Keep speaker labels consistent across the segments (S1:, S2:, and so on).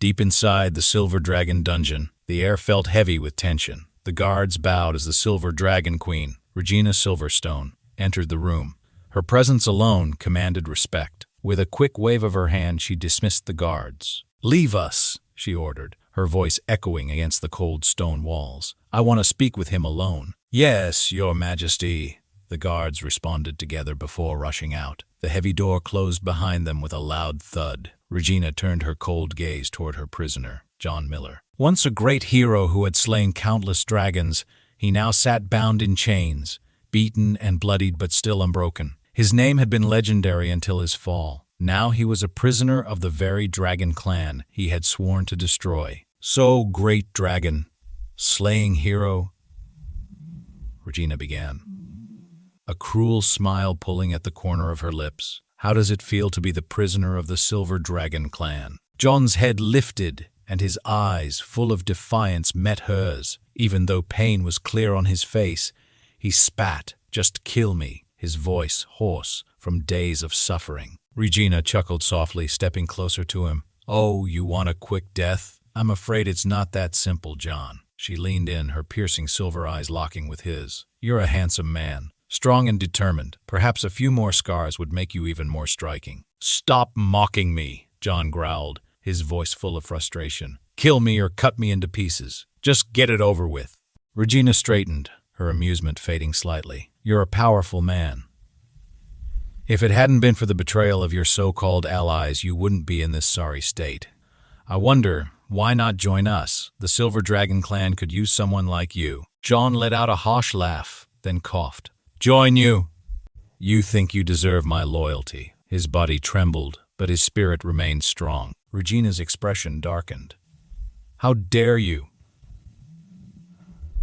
S1: Deep inside the Silver Dragon dungeon, the air felt heavy with tension. The guards bowed as the Silver Dragon Queen, Regina Silverstone, entered the room. Her presence alone commanded respect. With a quick wave of her hand, she dismissed the guards. "Leave us," she ordered, her voice echoing against the cold stone walls. "I want to speak with him alone." "Yes, your majesty," the guards responded together before rushing out. The heavy door closed behind them with a loud thud. Regina turned her cold gaze toward her prisoner, John Miller. Once a great hero who had slain countless dragons, he now sat bound in chains, beaten and bloodied but still unbroken. His name had been legendary until his fall. Now he was a prisoner of the very dragon clan he had sworn to destroy. "So, great dragon, slaying hero," Regina began, a cruel smile pulling at the corner of her lips. "How does it feel to be the prisoner of the Silver Dragon clan?" John's head lifted, and his eyes, full of defiance, met hers. Even though pain was clear on his face, he spat. "Just kill me," his voice hoarse from days of suffering. Regina chuckled softly, stepping closer to him. "Oh, you want a quick death? I'm afraid it's not that simple, John." She leaned in, her piercing silver eyes locking with his. "You're a handsome man, strong and determined. Perhaps a few more scars would make you even more striking." "Stop mocking me," John growled, his voice full of frustration. "Kill me or cut me into pieces. Just get it over with." Regina straightened, her amusement fading slightly. "You're a powerful man. If it hadn't been for the betrayal of your so-called allies, you wouldn't be in this sorry state. I wonder, why not join us? The Silver Dragon clan could use someone like you." John let out a harsh laugh, then coughed. "Join you? You think you deserve my loyalty." His body trembled, but his spirit remained strong. Regina's expression darkened. "How dare you?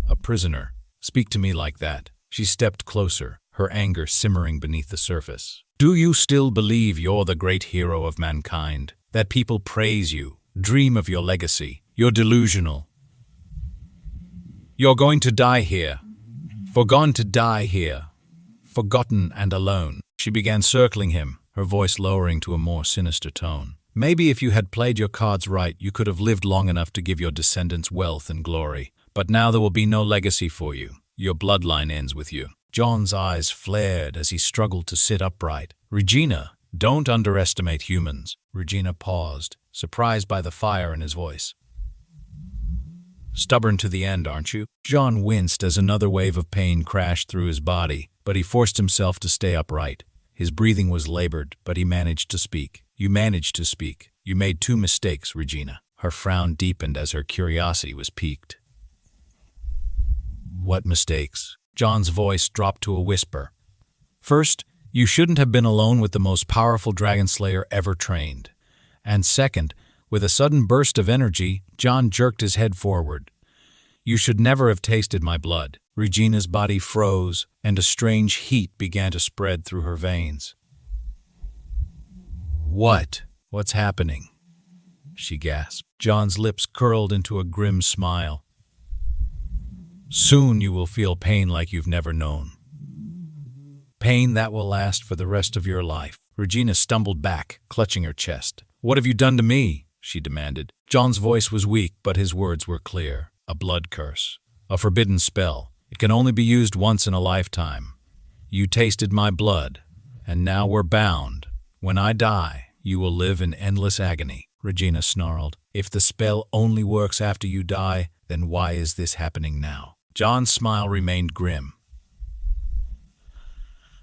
S1: A prisoner. Speak to me like that." She stepped closer, her anger simmering beneath the surface. "Do you still believe you're the great hero of mankind? That people praise you, dream of your legacy? You're delusional. You're going to die here. Forgone to die here. Forgotten and alone." She began circling him, her voice lowering to a more sinister tone. "Maybe if you had played your cards right, you could have lived long enough to give your descendants wealth and glory. But now there will be no legacy for you. Your bloodline ends with you." John's eyes flared as he struggled to sit upright. "Regina, don't underestimate humans." Regina paused, surprised by the fire in his voice. "Stubborn to the end, aren't you?" John winced as another wave of pain crashed through his body, but he forced himself to stay upright. His breathing was labored, but he managed to speak. "You managed to speak. You made 2 mistakes, Regina." Her frown deepened as her curiosity was piqued. "What mistakes?" John's voice dropped to a whisper. "First, you shouldn't have been alone with the most powerful dragon slayer ever trained. And second," with a sudden burst of energy, John jerked his head forward, "you should never have tasted my blood." Regina's body froze, and a strange heat began to spread through her veins. What's happening?" she gasped. John's lips curled into a grim smile. "Soon you will feel pain like you've never known. Pain that will last for the rest of your life." Regina stumbled back, clutching her chest. "What have you done to me?" she demanded. John's voice was weak, but his words were clear. "A blood curse. A forbidden spell. It can only be used once in a lifetime. You tasted my blood, and now we're bound. When I die, you will live in endless agony." Regina snarled. "If the spell only works after you die, then why is this happening now?" John's smile remained grim.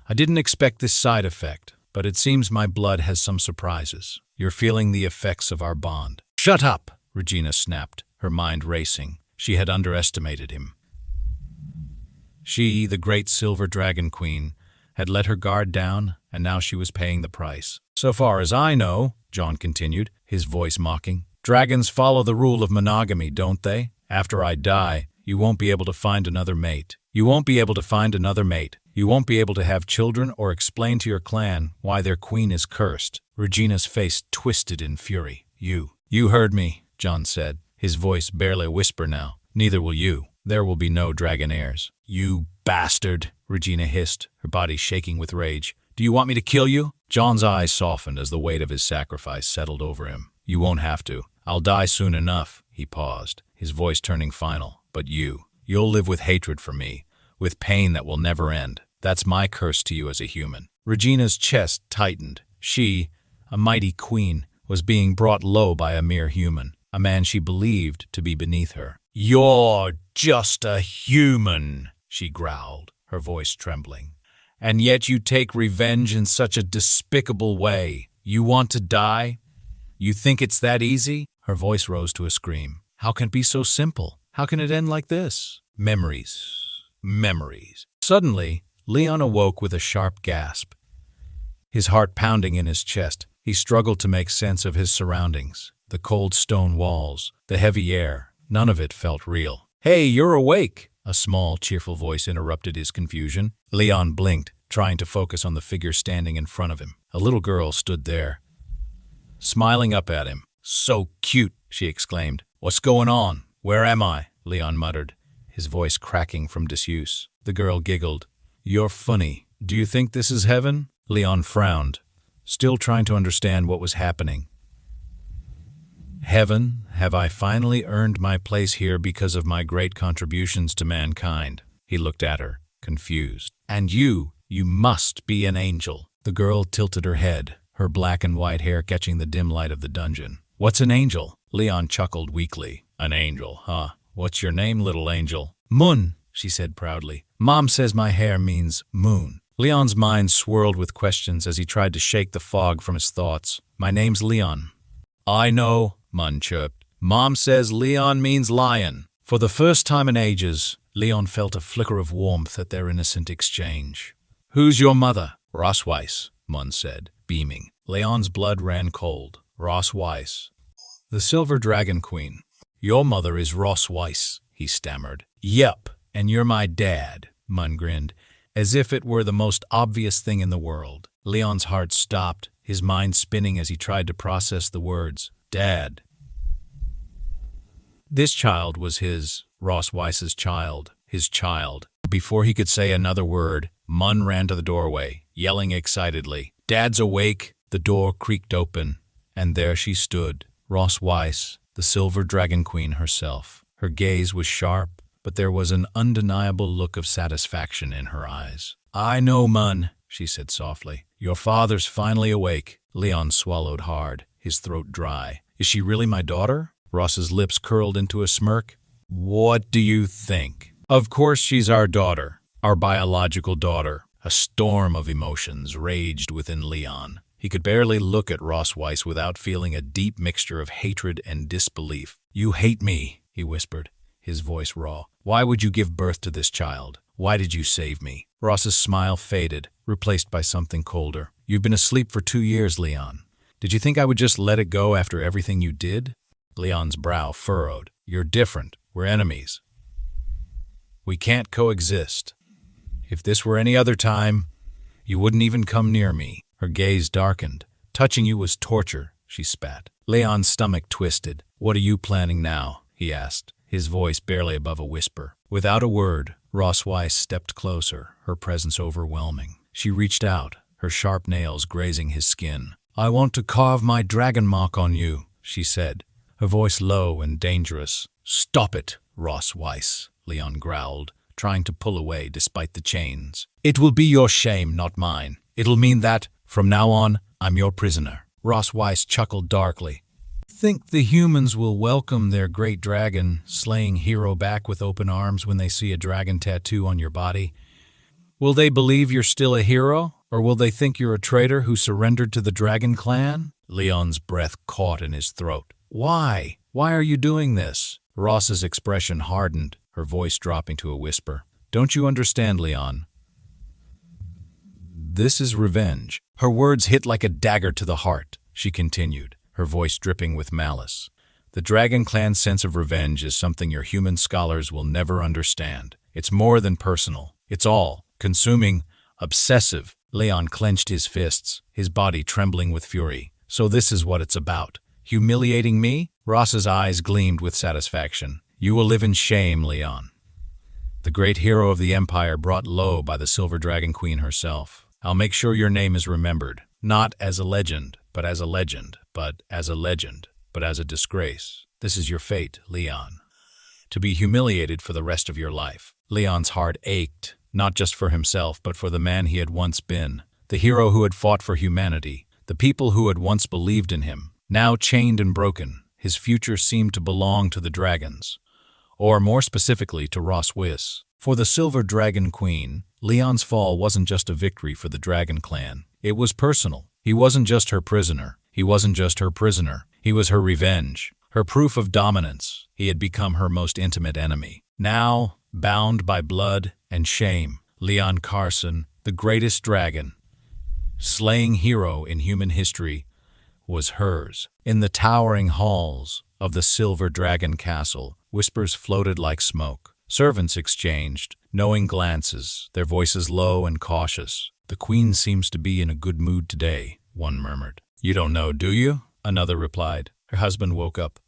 S1: "I didn't expect this side effect, but it seems my blood has some surprises. You're feeling the effects of our bond." "Shut up!" Regina snapped, her mind racing. She had underestimated him. She, the great Silver Dragon Queen, had let her guard down, and now she was paying the price. "So far as I know," John continued, his voice mocking, "dragons follow the rule of monogamy, don't they? After I die, you won't be able to find another mate. You won't be able to find another mate. You won't be able to have children or explain to your clan why their queen is cursed." Regina's face twisted in fury. You heard me," John said, his voice barely a whisper now. "Neither will you. There will be no dragon heirs." "You bastard," Regina hissed, her body shaking with rage. "Do you want me to kill you?" John's eyes softened as the weight of his sacrifice settled over him. "You won't have to. I'll die soon enough, he paused, his voice turning final. But you'll live with hatred for me, with pain that will never end. That's my curse to you as a human. Regina's chest tightened. She, a mighty queen, was being brought low by a mere human, a man she believed to be beneath her. You're just a human, she growled, her voice trembling. And yet you take revenge in such a despicable way. You want to die? You think it's that easy? Her voice rose to a scream. How can it be so simple? How can it end like this? Memories. Memories. Suddenly, Leon awoke with a sharp gasp. His heart pounding in his chest, he struggled to make sense of his surroundings. The cold stone walls, the heavy air, none of it felt real. Hey, you're awake! A small, cheerful voice interrupted his confusion. Leon blinked, trying to focus on the figure standing in front of him. A little girl stood there, smiling up at him. So cute, she exclaimed. What's going on? Where am I? Leon muttered, his voice cracking from disuse. The girl giggled. You're funny. Do you think this is heaven? Leon frowned, still trying to understand what was happening. Heaven, have I finally earned my place here because of my great contributions to mankind? He looked at her, confused. And you must be an angel. The girl tilted her head, her black and white hair catching the dim light of the dungeon. What's an angel? Leon chuckled weakly. An angel, huh? What's your name, little angel? Moon, she said proudly. Mom says my hair means moon. Leon's mind swirled with questions as he tried to shake the fog from his thoughts. My name's Leon. I know, Mun chirped. Mom says Leon means lion. For the first time in ages, Leon felt a flicker of warmth at their innocent exchange. Who's your mother? Ross Weiss, Mun said, beaming. Leon's blood ran cold. Ross Weiss. The Silver Dragon Queen. Your mother is Ross Weiss, he stammered. Yep, and you're my dad, Mun grinned, as if it were the most obvious thing in the world. Leon's heart stopped, his mind spinning as he tried to process the words. Dad. This child was his, Ross Weiss's child, his child. Before he could say another word, Mun ran to the doorway, yelling excitedly. Dad's awake! The door creaked open, and there she stood, Ross Weiss, the Silver Dragon Queen herself. Her gaze was sharp, but there was an undeniable look of satisfaction in her eyes. I know, Mun, she said softly. Your father's finally awake. Leon swallowed hard, his throat dry. Is she really my daughter? Ross's lips curled into a smirk. What do you think? Of course she's our daughter, our biological daughter. A storm of emotions raged within Leon. He could barely look at Ross Weiss without feeling a deep mixture of hatred and disbelief. You hate me, he whispered, his voice raw. Why would you give birth to this child? Why did you save me? Ross's smile faded, replaced by something colder. You've been asleep for 2 years, Leon. Did you think I would just let it go after everything you did? Leon's brow furrowed. You're different. We're enemies. We can't coexist. If this were any other time, you wouldn't even come near me. Her gaze darkened. Touching you was torture, she spat. Leon's stomach twisted. What are you planning now? He asked, his voice barely above a whisper. Without a word, Ross Weiss stepped closer, her presence overwhelming. She reached out, her sharp nails grazing his skin. I want to carve my dragon mark on you, she said, her voice low and dangerous. Stop it, Ross Weiss, Leon growled, trying to pull away despite the chains. It will be your shame, not mine. It'll mean that, from now on, I'm your prisoner. Ross Weiss chuckled darkly. Think the humans will welcome their great dragon-slaying hero back with open arms when they see a dragon tattoo on your body? Will they believe you're still a hero, or will they think you're a traitor who surrendered to the dragon clan? Leon's breath caught in his throat. Why? Why are you doing this? Ross's expression hardened, her voice dropping to a whisper. Don't you understand, Leon? This is revenge. Her words hit like a dagger to the heart, she continued, her voice dripping with malice. The Dragon Clan's sense of revenge is something your human scholars will never understand. It's more than personal. It's all-consuming, obsessive. Leon clenched his fists, his body trembling with fury. So this is what it's about. Humiliating me? Ross's eyes gleamed with satisfaction. You will live in shame, Leon. The great hero of the Empire brought low by the Silver Dragon Queen herself. I'll make sure your name is remembered. Not as a legend, but as a legend. But but as a disgrace. This is your fate, Leon. To be humiliated for the rest of your life. Leon's heart ached, not just for himself, but for the man he had once been, the hero who had fought for humanity, the people who had once believed in him. Now chained and broken, his future seemed to belong to the dragons, or more specifically to Ross Wyss. For the Silver Dragon Queen, Leon's fall wasn't just a victory for the Dragon Clan. It was personal. He wasn't just her prisoner. He was her revenge, her proof of dominance. He had become her most intimate enemy. Now, bound by blood and shame, Leon Carson, the greatest dragon, slaying hero in human history, was hers. In the towering halls of the Silver Dragon Castle, whispers floated like smoke. Servants exchanged knowing glances, their voices low and cautious. "The queen seems to be in a good mood today," one murmured. "You don't know, do you?" another replied. Her husband woke up.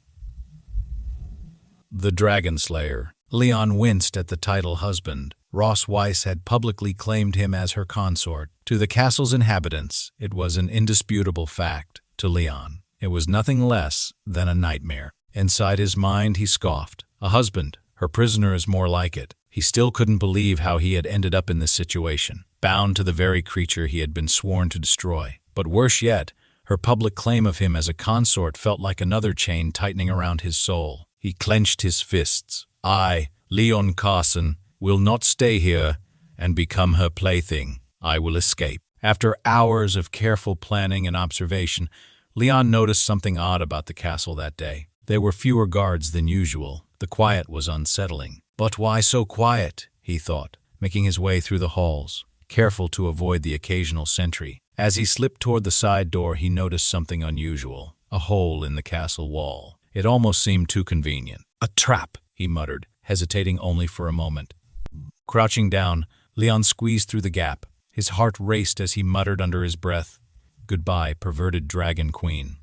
S1: The Dragon Slayer. Leon winced at the title husband. Ross Wyss had publicly claimed him as her consort. To the castle's inhabitants, it was an indisputable fact. To Leon, it was nothing less than a nightmare. Inside his mind, he scoffed. A husband, her prisoner is more like it. He still couldn't believe how he had ended up in this situation, bound to the very creature he had been sworn to destroy. But worse yet, her public claim of him as a consort felt like another chain tightening around his soul. He clenched his fists. "I, Leon Carson, will not stay here and become her plaything. I will escape." After hours of careful planning and observation, Leon noticed something odd about the castle that day. There were fewer guards than usual. The quiet was unsettling. But why so quiet, he thought, making his way through the halls, careful to avoid the occasional sentry. As he slipped toward the side door, he noticed something unusual, a hole in the castle wall. It almost seemed too convenient. "A trap," he muttered, hesitating only for a moment. Crouching down, Leon squeezed through the gap. His heart raced as he muttered under his breath, "Goodbye, perverted dragon queen.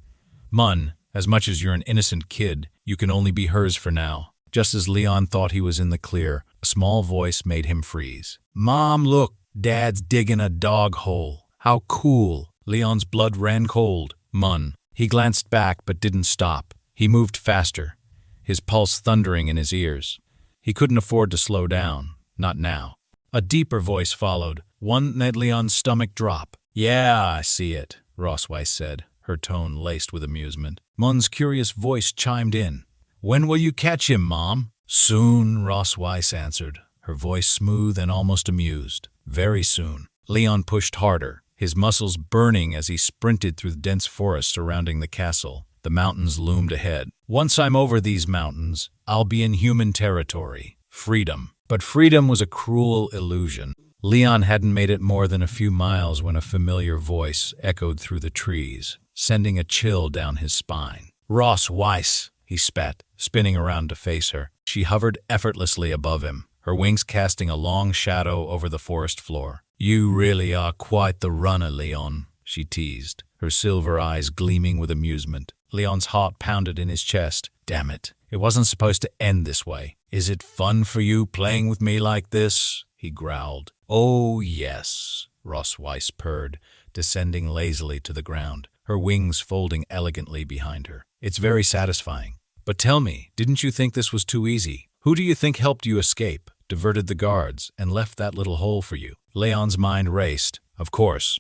S1: Mun, as much as you're an innocent kid, you can only be hers for now." Just as Leon thought he was in the clear, a small voice made him freeze. "Mom, look, Dad's digging a dog hole. How cool." Leon's blood ran cold. Mun. He glanced back but didn't stop. He moved faster, his pulse thundering in his ears. He couldn't afford to slow down. Not now. A deeper voice followed, one that made Leon's stomach drop. "Yeah, I see it," Ross Wyss said, her tone laced with amusement. Mun's curious voice chimed in. "When will you catch him, Mom?" "Soon," Ross Wyss answered, her voice smooth and almost amused. "Very soon." Leon pushed harder, his muscles burning as he sprinted through the dense forest surrounding the castle. The mountains loomed ahead. "Once I'm over these mountains, I'll be in human territory. Freedom." But freedom was a cruel illusion. Leon hadn't made it more than a few miles when a familiar voice echoed through the trees, sending a chill down his spine. "Ross Wyss," he spat, spinning around to face her. She hovered effortlessly above him, her wings casting a long shadow over the forest floor. "You really are quite the runner, Leon," she teased, her silver eyes gleaming with amusement. Leon's heart pounded in his chest. Damn it, it wasn't supposed to end this way. "Is it fun for you playing with me like this?" he growled. "Oh, yes," Ross Wyss purred, descending lazily to the ground, her wings folding elegantly behind her. "It's very satisfying. But tell me, didn't you think this was too easy? Who do you think helped you escape, diverted the guards, and left that little hole for you?" Leon's mind raced. Of course.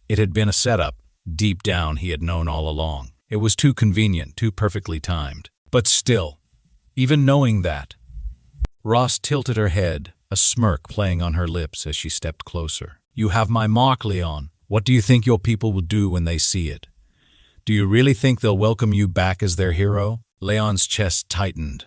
S1: It had been a setup. Deep down, he had known all along. It was too convenient, too perfectly timed. But still, even knowing that, Ross tilted her head, a smirk playing on her lips as she stepped closer. "You have my mark, Leon. What do you think your people will do when they see it? Do you really think they'll welcome you back as their hero?" Leon's chest tightened.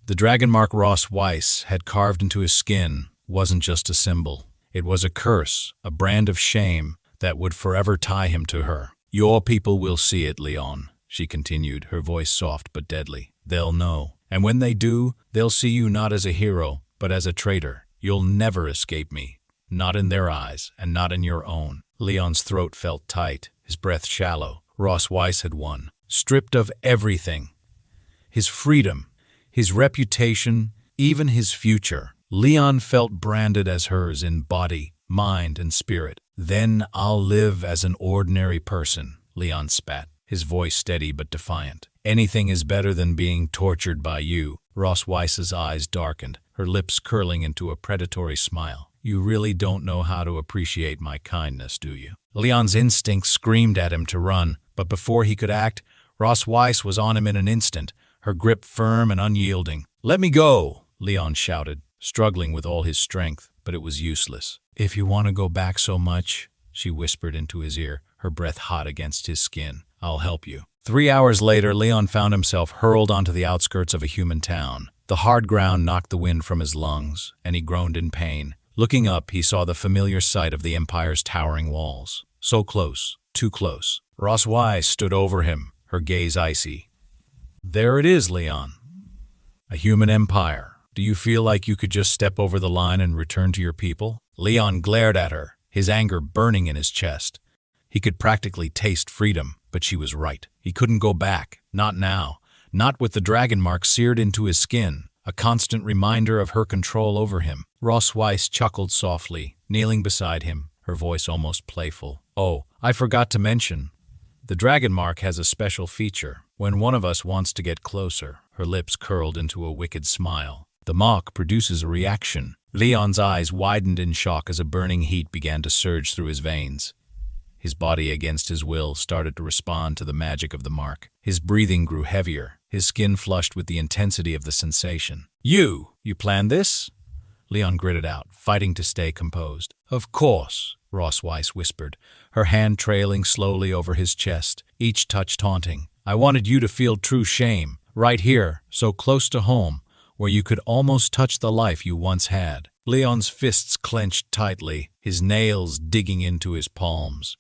S1: The dragon mark Ross Wyss had carved into his skin wasn't just a symbol. It was a curse, a brand of shame that would forever tie him to her. "Your people will see it, Leon," she continued, her voice soft but deadly. "They'll know. And when they do, they'll see you not as a hero, but as a traitor. You'll never escape me. Not in their eyes, and not in your own." Leon's throat felt tight, his breath shallow. Ross Wyss had won. Stripped of everything. His freedom, his reputation, even his future. Leon felt branded as hers in body, mind, and spirit. "Then I'll live as an ordinary person," Leon spat, his voice steady but defiant. Anything is better than being tortured by you. Ross Weiss's eyes darkened, her lips curling into a predatory smile. You really don't know how to appreciate my kindness, do you? Leon's instinct screamed at him to run, but before he could act, Ross Weiss was on him in an instant, her grip firm and unyielding. "Let me go!" Leon shouted, struggling with all his strength, but it was useless. "If you want to go back so much," she whispered into his ear, her breath hot against his skin, "I'll help you." 3 hours later, Leon found himself hurled onto the outskirts of a human town. The hard ground knocked the wind from his lungs, and he groaned in pain. Looking up, he saw the familiar sight of the Empire's towering walls. So close, too close. Ross Weiss stood over him, her gaze icy. "There it is, Leon. A human empire. Do you feel like you could just step over the line and return to your people?" Leon glared at her, his anger burning in his chest. He could practically taste freedom, but she was right. He couldn't go back. Not now. Not with the dragon mark seared into his skin, a constant reminder of her control over him. Ross Weiss chuckled softly, kneeling beside him, her voice almost playful. "Oh, I forgot to mention. The dragon mark has a special feature. When one of us wants to get closer," her lips curled into a wicked smile, "the mark produces a reaction." Leon's eyes widened in shock as a burning heat began to surge through his veins. His body, against his will, started to respond to the magic of the mark. His breathing grew heavier, his skin flushed with the intensity of the sensation. You planned this?" Leon gritted out, fighting to stay composed. "Of course," Ross Weiss whispered, her hand trailing slowly over his chest, each touch taunting. "I wanted you to feel true shame, right here, so close to home, where you could almost touch the life you once had." Leon's fists clenched tightly, his nails digging into his palms.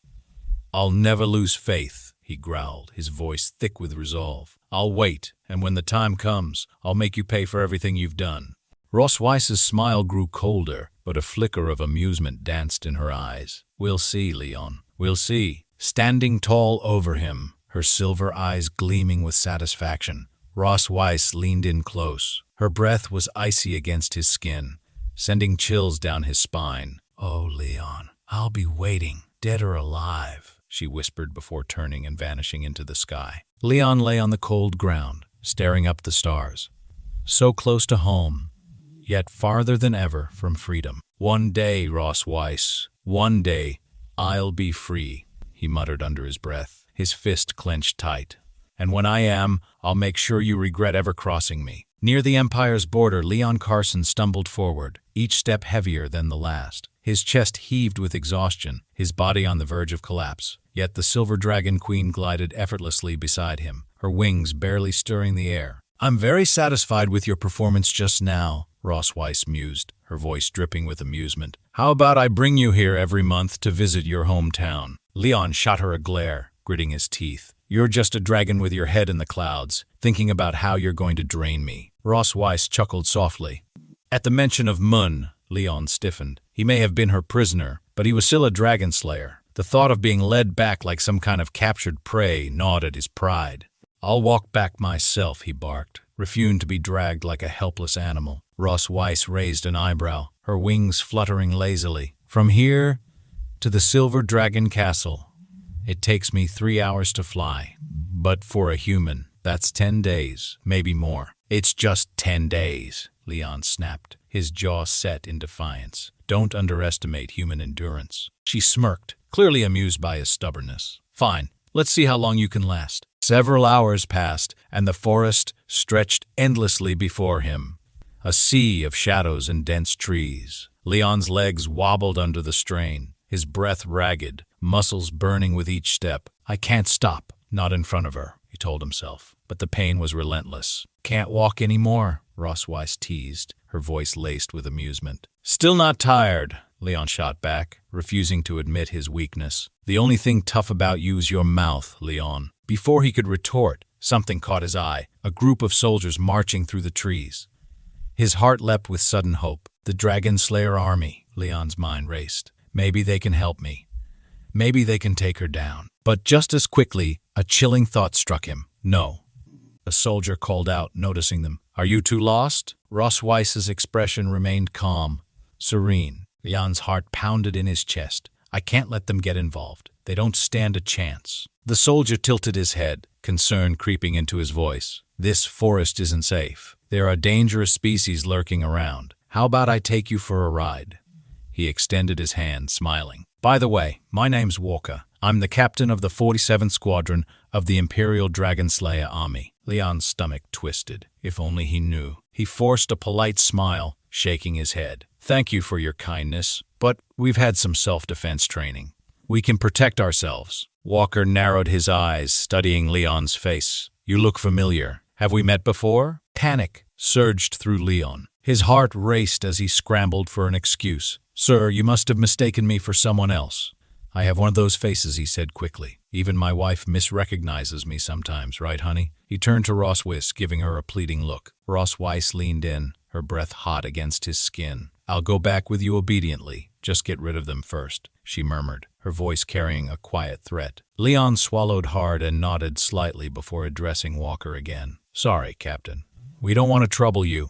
S1: "I'll never lose faith," he growled, his voice thick with resolve. "I'll wait, and when the time comes, I'll make you pay for everything you've done." Ross Weiss's smile grew colder, but a flicker of amusement danced in her eyes. "We'll see, Leon. We'll see." Standing tall over him, her silver eyes gleaming with satisfaction, Ross Weiss leaned in close. Her breath was icy against his skin, sending chills down his spine. "Oh, Leon, I'll be waiting, dead or alive," she whispered before turning and vanishing into the sky. Leon lay on the cold ground, staring up at the stars. So close to home, yet farther than ever from freedom. "One day, Ross Weiss, one day, I'll be free," he muttered under his breath, his fist clenched tight. "And when I am, I'll make sure you regret ever crossing me." Near the Empire's border, Leon Carson stumbled forward, each step heavier than the last. His chest heaved with exhaustion, his body on the verge of collapse. Yet the Silver Dragon Queen glided effortlessly beside him, her wings barely stirring the air. "I'm very satisfied with your performance just now," Ross Weiss mused, her voice dripping with amusement. "How about I bring you here every month to visit your hometown?" Leon shot her a glare, gritting his teeth. "You're just a dragon with your head in the clouds, thinking about how you're going to drain me." Ross Weiss chuckled softly. At the mention of Mun, Leon stiffened. He may have been her prisoner, but he was still a dragon slayer. The thought of being led back like some kind of captured prey gnawed at his pride. "I'll walk back myself," he barked, refusing to be dragged like a helpless animal. Ross Weiss raised an eyebrow, her wings fluttering lazily. "From here to the Silver Dragon Castle, it takes me 3 hours to fly. But for a human, that's 10 days, maybe more." "It's just 10 days, Leon snapped, his jaw set in defiance. "Don't underestimate human endurance." She smirked, clearly amused by his stubbornness. "Fine, let's see how long you can last." Several hours passed, and the forest stretched endlessly before him, a sea of shadows and dense trees. Leon's legs wobbled under the strain, his breath ragged, muscles burning with each step. "I can't stop, not in front of her," he told himself. But the pain was relentless. "Can't walk anymore," Ross Weiss teased, her voice laced with amusement. "Still not tired," Leon shot back, refusing to admit his weakness. "The only thing tough about you is your mouth, Leon." Before he could retort, something caught his eye, a group of soldiers marching through the trees. His heart leapt with sudden hope. The Dragon Slayer army, Leon's mind raced. Maybe they can help me. Maybe they can take her down. But just as quickly, a chilling thought struck him. "No." A soldier called out, noticing them. "Are you two lost?" Ross Weiss's expression remained calm, serene. Leon's heart pounded in his chest. "I can't let them get involved. They don't stand a chance." The soldier tilted his head, concern creeping into his voice. This forest isn't safe. There are dangerous species lurking around. How about I take you for a ride? He extended his hand, smiling. By the way, my name's Walker. I'm the captain of the 47th Squadron of the Imperial Dragon Slayer Army. Leon's stomach twisted. If only he knew. He forced a polite smile, shaking his head. Thank you for your kindness, but we've had some self-defense training. We can protect ourselves. Walker narrowed his eyes, studying Leon's face. You look familiar. Have we met before? Panic surged through Leon. His heart raced as he scrambled for an excuse. Sir, you must have mistaken me for someone else. I have one of those faces, he said quickly. Even my wife misrecognizes me sometimes, right, honey? He turned to Ross Weiss, giving her a pleading look. Ross Weiss leaned in, her breath hot against his skin. I'll go back with you obediently. Just get rid of them first, she murmured, her voice carrying a quiet threat. Leon swallowed hard and nodded slightly before addressing Walker again. Sorry, Captain. We don't want to trouble you.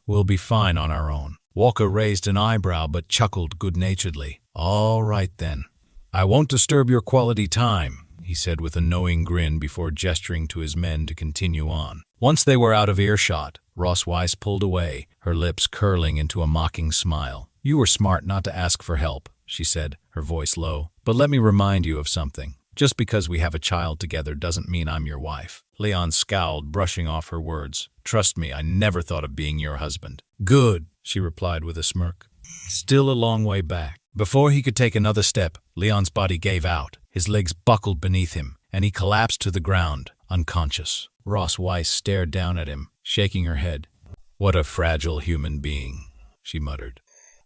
S1: We'll be fine on our own. Walker raised an eyebrow but chuckled good-naturedly. All right then. I won't disturb your quality time, he said with a knowing grin before gesturing to his men to continue on. Once they were out of earshot, Ross Weiss pulled away, her lips curling into a mocking smile. You were smart not to ask for help, she said, her voice low. But let me remind you of something. Just because we have a child together doesn't mean I'm your wife. Leon scowled, brushing off her words. Trust me, I never thought of being your husband. Good, she replied with a smirk. Still a long way back. Before he could take another step, Leon's body gave out. His legs buckled beneath him, and he collapsed to the ground, unconscious. Ross Weiss stared down at him, shaking her head. What a fragile human being, she muttered.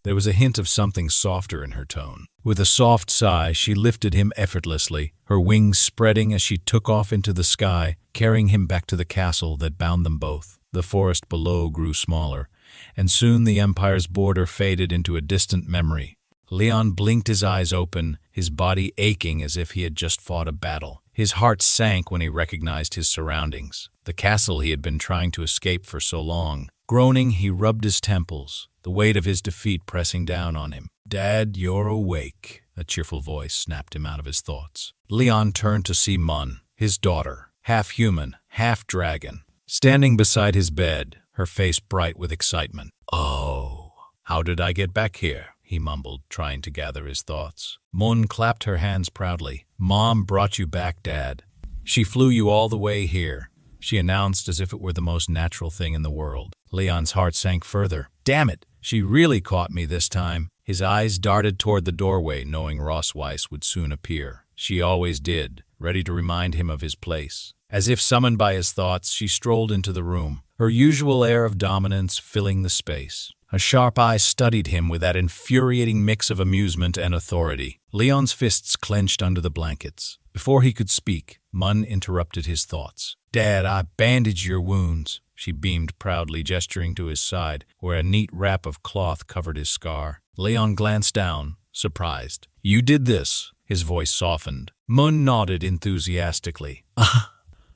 S1: There was a hint of something softer in her tone. With a soft sigh, she lifted him effortlessly, her wings spreading as she took off into the sky, carrying him back to the castle that bound them both. The forest below grew smaller, and soon the Empire's border faded into a distant memory. Leon blinked his eyes open, his body aching as if he had just fought a battle. His heart sank when he recognized his surroundings, the castle he had been trying to escape for so long. Groaning, he rubbed his temples, the weight of his defeat pressing down on him. Dad, you're awake, a cheerful voice snapped him out of his thoughts. Leon turned to see Mun, his daughter, half human, half dragon, standing beside his bed, her face bright with excitement. Oh, how did I get back here? He mumbled, trying to gather his thoughts. Mun clapped her hands proudly. Mom brought you back, Dad. She flew you all the way here, she announced as if it were the most natural thing in the world. Leon's heart sank further. Damn it, she really caught me this time. His eyes darted toward the doorway, knowing Ross Weiss would soon appear. She always did, ready to remind him of his place. As if summoned by his thoughts, she strolled into the room, her usual air of dominance filling the space. A sharp eye studied him with that infuriating mix of amusement and authority. Leon's fists clenched under the blankets. Before he could speak, Mun interrupted his thoughts. Dad, I bandaged your wounds, she beamed proudly, gesturing to his side, where a neat wrap of cloth covered his scar. Leon glanced down, surprised. You did this? His voice softened. Mun nodded enthusiastically.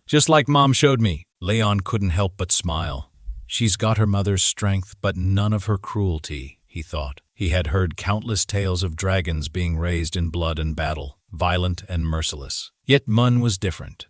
S1: Just like Mom showed me. Leon couldn't help but smile. She's got her mother's strength, but none of her cruelty, he thought. He had heard countless tales of dragons being raised in blood and battle, violent and merciless. Yet Mun was different.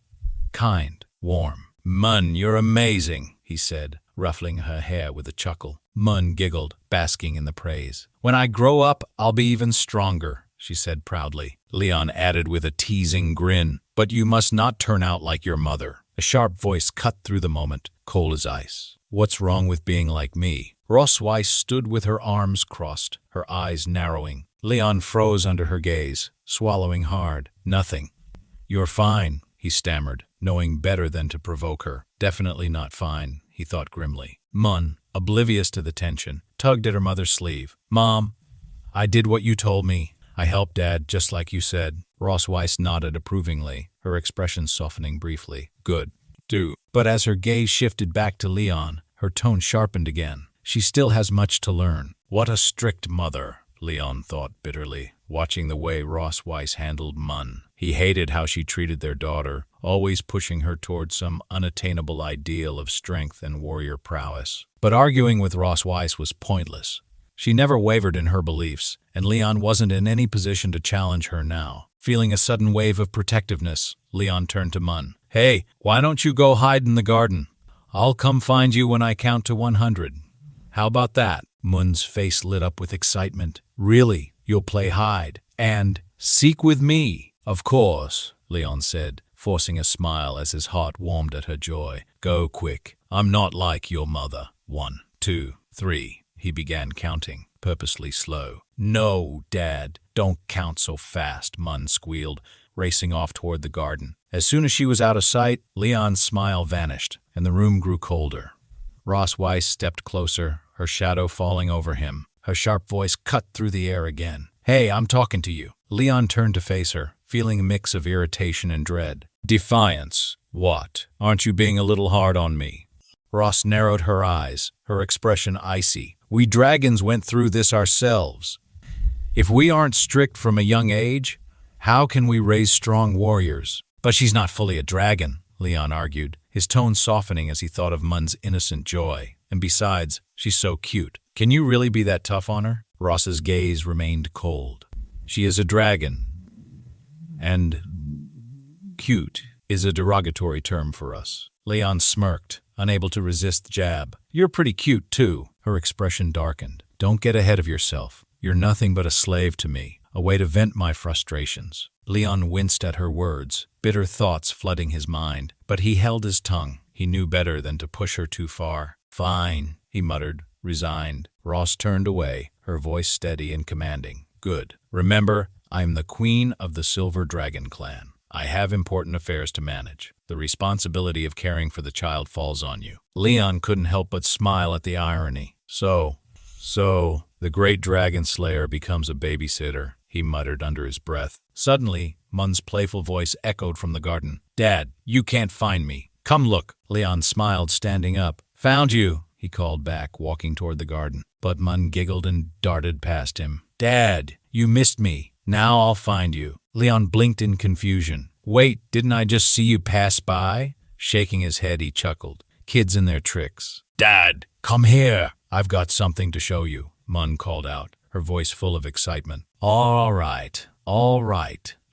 S1: Kind, warm. Mun, you're amazing, he said, ruffling her hair with a chuckle. Mun giggled, basking in the praise. When I grow up, I'll be even stronger, she said proudly. Leon added with a teasing grin, but you must not turn out like your mother. A sharp voice cut through the moment, cold as ice. What's wrong with being like me? Ross Weiss stood with her arms crossed, her eyes narrowing. Leon froze under her gaze, swallowing hard. Nothing. You're fine, he stammered, knowing better than to provoke her. Definitely not fine, he thought grimly. Mun, oblivious to the tension, tugged at her mother's sleeve. Mom, I did what you told me. I helped Dad, just like you said. Ross Weiss nodded approvingly, her expression softening briefly. Good. Do. But as her gaze shifted back to Leon, her tone sharpened again. She still has much to learn. What a strict mother, Leon thought bitterly, watching the way Ross Weiss handled Mun. He hated how she treated their daughter, always pushing her toward some unattainable ideal of strength and warrior prowess. But arguing with Ross Weiss was pointless. She never wavered in her beliefs, and Leon wasn't in any position to challenge her now. Feeling a sudden wave of protectiveness, Leon turned to Mun. Hey, why don't you go hide in the garden? I'll come find you when I count to 100. How about that? Mun's face lit up with excitement. Really? You'll play hide and seek with me? Of course, Leon said, forcing a smile as his heart warmed at her joy. Go quick. I'm not like your mother. 1, 2, 3. He began counting, purposely slow. No, Dad, don't count so fast, Mun squealed, racing off toward the garden. As soon as she was out of sight, Leon's smile vanished, and the room grew colder. Ross Weiss stepped closer, her shadow falling over him. Her sharp voice cut through the air again. Hey, I'm talking to you. Leon turned to face her, feeling a mix of irritation and dread. Defiance. What? Aren't you being a little hard on me? Ross narrowed her eyes, her expression icy. We dragons went through this ourselves. If we aren't strict from a young age, how can we raise strong warriors? But she's not fully a dragon, Leon argued, his tone softening as he thought of Mun's innocent joy. And besides, she's so cute. Can you really be that tough on her? Ross's gaze remained cold. She is a dragon. And cute is a derogatory term for us. Leon smirked, unable to resist the jab. You're pretty cute, too. Her expression darkened. Don't get ahead of yourself. You're nothing but a slave to me, a way to vent my frustrations. Leon winced at her words, bitter thoughts flooding his mind, but he held his tongue. He knew better than to push her too far. Fine, he muttered, resigned. Ross turned away, her voice steady and commanding. Good. Remember, I'm the queen of the Silver Dragon clan. I have important affairs to manage. The responsibility of caring for the child falls on you. Leon couldn't help but smile at the irony. So, the great dragon slayer becomes a babysitter, he muttered under his breath. Suddenly, Mun's playful voice echoed from the garden. Dad, you can't find me. Come look. Leon smiled, standing up. Found you, he called back, walking toward the garden. But Mun giggled and darted past him. Dad, you missed me. Now I'll find you. Leon blinked in confusion. Wait, didn't I just see you pass by? Shaking his head, he chuckled. Kids and their tricks. Dad, come here. I've got something to show you, Mun called out, her voice full of excitement. All right,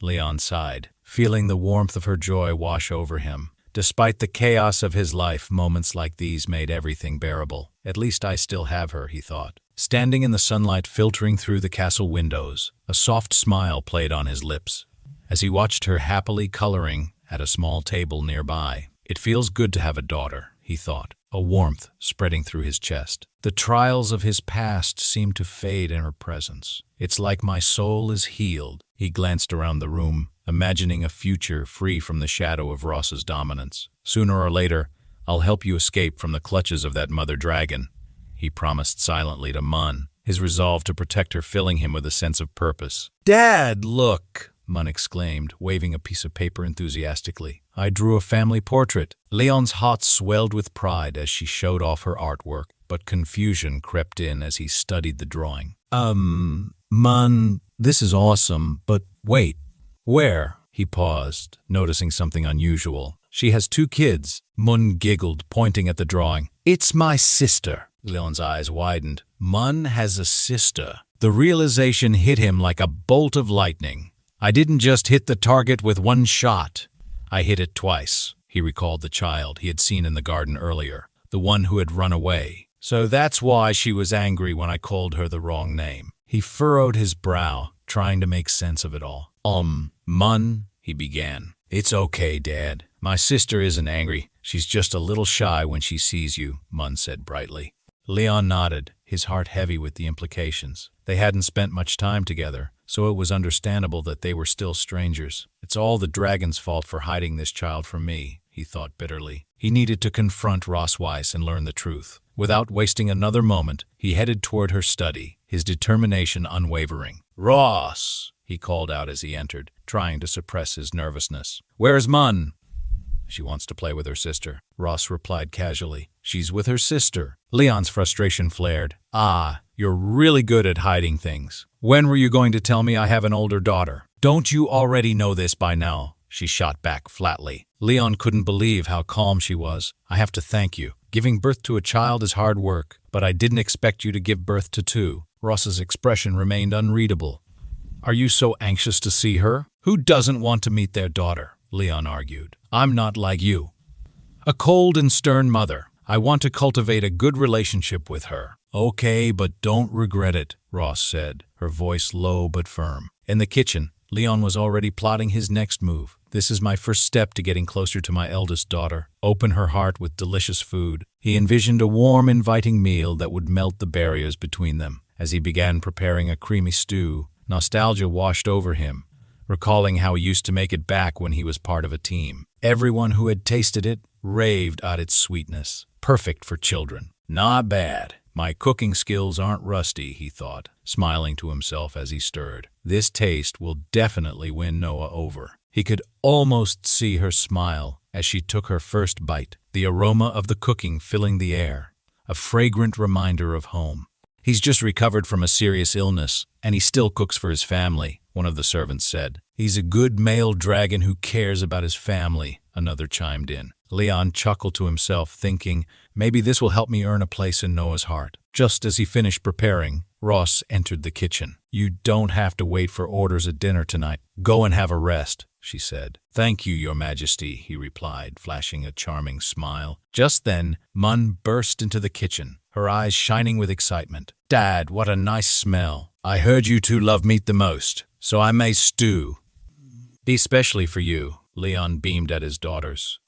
S1: Leon sighed, feeling the warmth of her joy wash over him. Despite the chaos of his life, moments like these made everything bearable. At least I still have her, he thought. Standing in the sunlight filtering through the castle windows, a soft smile played on his lips as he watched her happily coloring at a small table nearby. It feels good to have a daughter, he thought, a warmth spreading through his chest. The trials of his past seemed to fade in her presence. It's like my soul is healed. He glanced around the room, imagining a future free from the shadow of Ross's dominance. Sooner or later, I'll help you escape from the clutches of that mother dragon, he promised silently to Mun, his resolve to protect her filling him with a sense of purpose. Dad, look! Mun exclaimed, waving a piece of paper enthusiastically. I drew a family portrait. Leon's heart swelled with pride as she showed off her artwork, but confusion crept in as he studied the drawing. Mun, this is awesome, but wait. Where? He paused, noticing something unusual. She has 2 kids. Mun giggled, pointing at the drawing. It's my sister. Leon's eyes widened. Mun has a sister. The realization hit him like a bolt of lightning. I didn't just hit the target with 1 shot. I hit it twice. He recalled the child he had seen in the garden earlier, the one who had run away. So that's why she was angry when I called her the wrong name. He furrowed his brow, trying to make sense of it all. Mun, he began. It's okay, Dad. My sister isn't angry. She's just a little shy when she sees you, Mun said brightly. Leon nodded, his heart heavy with the implications. They hadn't spent much time together, so it was understandable that they were still strangers. It's all the dragon's fault for hiding this child from me, he thought bitterly. He needed to confront Ross Weiss and learn the truth. Without wasting another moment, he headed toward her study, his determination unwavering. Ross, he called out as he entered, trying to suppress his nervousness. Where's Mun? She wants to play with her sister, Ross replied casually. She's with her sister. Leon's frustration flared. Ah, you're really good at hiding things. When were you going to tell me I have an older daughter? Don't you already know this by now? She shot back flatly. Leon couldn't believe how calm she was. I have to thank you. Giving birth to a child is hard work, but I didn't expect you to give birth to 2. Ross's expression remained unreadable. Are you so anxious to see her? Who doesn't want to meet their daughter? Leon argued. I'm not like you. A cold and stern mother. I want to cultivate a good relationship with her. Okay, but don't regret it, Ross said, her voice low but firm. In the kitchen, Leon was already plotting his next move. This is my first step to getting closer to my eldest daughter. Open her heart with delicious food. He envisioned a warm, inviting meal that would melt the barriers between them. As he began preparing a creamy stew, nostalgia washed over him, recalling how he used to make it back when he was part of a team. Everyone who had tasted it raved at its sweetness. Perfect for children. Not bad. My cooking skills aren't rusty, he thought, smiling to himself as he stirred. This taste will definitely win Noah over. He could almost see her smile as she took her first bite, the aroma of the cooking filling the air, a fragrant reminder of home. He's just recovered from a serious illness, and he still cooks for his family, one of the servants said. He's a good male dragon who cares about his family, another chimed in. Leon chuckled to himself, thinking, maybe this will help me earn a place in Noah's heart. Just as he finished preparing, Ross entered the kitchen. You don't have to wait for orders at dinner tonight. Go and have a rest, she said. Thank you, Your Majesty, he replied, flashing a charming smile. Just then, Mun burst into the kitchen, her eyes shining with excitement. Dad, what a nice smell. I heard you two love meat the most, so I made stew. Especially for you, Leon beamed at his daughters.